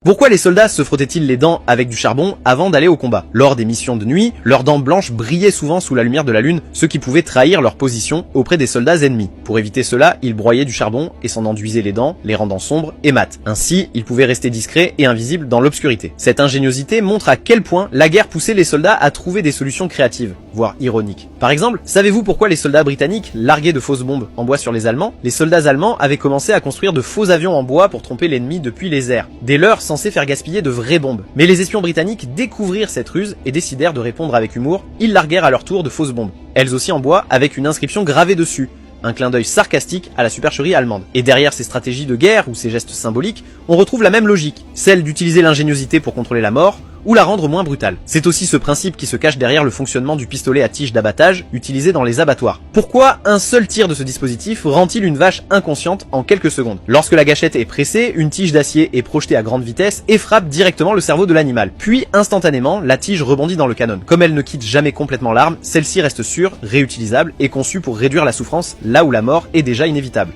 Pourquoi les soldats se frottaient-ils les dents avec du charbon avant d'aller au combat? Lors des missions de nuit, leurs dents blanches brillaient souvent sous la lumière de la lune, ce qui pouvait trahir leur position auprès des soldats ennemis. Pour éviter cela, ils broyaient du charbon et s'en enduisaient les dents, les rendant sombres et mates. Ainsi, ils pouvaient rester discrets et invisibles dans l'obscurité. Cette ingéniosité montre à quel point la guerre poussait les soldats à trouver des solutions créatives, voire ironiques. Par exemple, savez-vous pourquoi les soldats britanniques larguaient de fausses bombes en bois sur les Allemands? Les soldats allemands avaient commencé à construire de faux avions en bois pour tromper l'ennemi depuis les airs. Des leurres censés faire gaspiller de vraies bombes. Mais les espions britanniques découvrirent cette ruse et décidèrent de répondre avec humour. Ils larguèrent à leur tour de fausses bombes, elles aussi en bois avec une inscription gravée dessus. Un clin d'œil sarcastique à la supercherie allemande. Et derrière ces stratégies de guerre ou ces gestes symboliques, on retrouve la même logique, celle d'utiliser l'ingéniosité pour contrôler la mort, ou la rendre moins brutale. C'est aussi ce principe qui se cache derrière le fonctionnement du pistolet à tige d'abattage utilisé dans les abattoirs. Pourquoi un seul tir de ce dispositif rend-il une vache inconsciente en quelques secondes? Lorsque la gâchette est pressée, une tige d'acier est projetée à grande vitesse et frappe directement le cerveau de l'animal. Puis, instantanément, la tige rebondit dans le canon. Comme elle ne quitte jamais complètement l'arme, celle-ci reste sûre, réutilisable et conçue pour réduire la souffrance là où la mort est déjà inévitable.